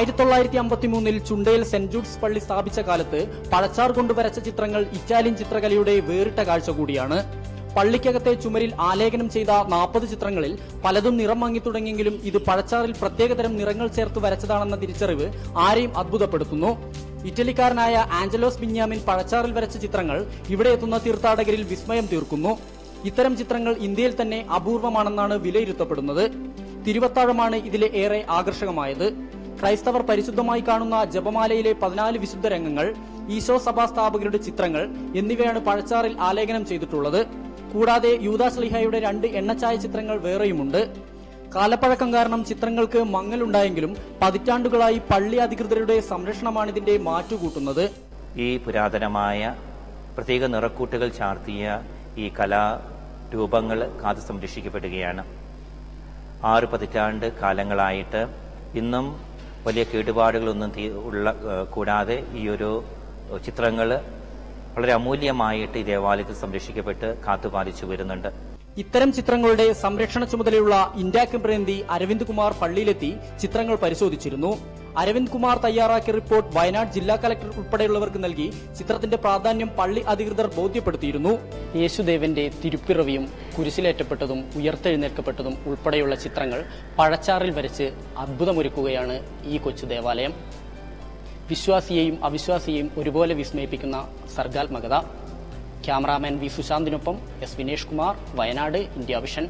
1953 ചുണ്ടയിൽ saint Jude's പള്ളി സ്ഥാപിച്ച കാലത്ത് പഴച്ചാർ കൊണ്ട് വരച്ച ചിത്രങ്ങൾ ഇറ്റാലിയൻ ചിത്രകലയുടെ വേറിട്ട കാഴ്ച കൂടിയാണ്. പള്ളിക്കകത്തെ ചുമരിൽ ആലേഖനം ചെയ്ത 40 ചിത്രങ്ങളിൽ പലതും നിറം മങ്ങി തുടങ്ങിയെങ്കിലും ഇത് പഴച്ചാറിൽ പ്രത്യേകതരം നിറങ്ങൾ ചേർത്ത് വരച്ചതാണെന്ന തിരിച്ചറിവ് ആരെയും അത്ഭുതപ്പെടുത്തുന്നു. ഇറ്റലിക്കാരനായ ആഞ്ചലോസ് ബിന്യാമിൻ പഴച്ചാറിൽ വരച്ച ചിത്രങ്ങൾ ഇവിടെ എത്തുന്ന തീർത്ഥാടകരിൽ വിസ്മയം തീർക്കുന്നു. ഇത്തരം ചിത്രങ്ങൾ ഇന്ത്യയിൽ തന്നെ അപൂർവമാണെന്നാണ് വിലയിരുത്തപ്പെടുന്നത്. തിരുവത്താഴമാണ് ഇതിലെ ഏറെ ആകർഷകമായത്. ക്രൈസ്തവർ പരിശുദ്ധമായി കാണുന്ന ജപമാലയിലെ 14 വിശുദ്ധ രംഗങ്ങൾ, ഈശോ സഭാ സ്ഥാപകരുടെ ചിത്രങ്ങൾ എന്നിവയാണ് പഴച്ചാറിൽ ആലേഖനം ചെയ്തിട്ടുള്ളത്. കൂടാതെ യൂദാശ്ലീഹയുടെ 2 എണ്ണച്ചായ ചിത്രങ്ങൾ വേറെയുമുണ്ട്. കാലപ്പഴക്കം കാരണം ചിത്രങ്ങൾക്ക് മങ്ങലുണ്ടായെങ്കിലും പതിറ്റാണ്ടുകളായി പള്ളി അധികൃതരുടെ സംരക്ഷണമാണിതിന്റെ മാറ്റുകൂട്ടുന്നത്. ഈ പുരാതനമായ പ്രത്യേക നിറക്കൂട്ടുകൾ ചാർത്തിയ ഈ കലാരൂപങ്ങൾ കാത്തു സംരക്ഷിക്കപ്പെടുകയാണ്. 6 പതിറ്റാണ്ട് കാലങ്ങളായിട്ട് ഇന്നും വലിയ കേടുപാടുകളൊന്നും കൂടാതെ ഈ ഒരു ചിത്രങ്ങൾ വളരെ അമൂല്യമായിട്ട് ഈ ദേവാലയത്തിൽ സംരക്ഷിക്കപ്പെട്ട് കാത്തുപാലിച്ചു വരുന്നുണ്ട്. ഇത്തരം ചിത്രങ്ങളുടെ സംരക്ഷണ ചുമതലയുള്ള ഇന്ത്യ പ്രതിനിധി അരവിന്ദ് കുമാർ പള്ളിയിലെത്തി ചിത്രങ്ങൾ പരിശോധിച്ചിരുന്നു. അരവിന്ദ് കുമാർ തയ്യാറാക്കിയ റിപ്പോർട്ട് വയനാട് ജില്ലാ കലക്ടർ ഉൾപ്പെടെയുള്ളവർക്ക് നൽകി ചിത്രത്തിന്റെ പ്രാധാന്യം പള്ളി അധികൃതർ ബോധ്യപ്പെടുത്തിയിരുന്നു. യേശുദേവന്റെ തിരുപ്പിറവിയും കുരിശിലേറ്റപ്പെട്ടതും ഉയർത്തെഴുന്നേൽക്കപ്പെട്ടതും ഉൾപ്പെടെയുള്ള ചിത്രങ്ങൾ പഴച്ചാറിൽ വരച്ച് അത്ഭുതമൊരുക്കുകയാണ് ഈ കൊച്ചു ദേവാലയം. വിശ്വാസിയെയും അവിശ്വാസിയെയും ഒരുപോലെ വിസ്മയിപ്പിക്കുന്ന സർഗാത്മകത. ക്യാമറാമാൻ വി സുശാന്തിനൊപ്പം S Vinesh Kumar, Wayanad, India vision.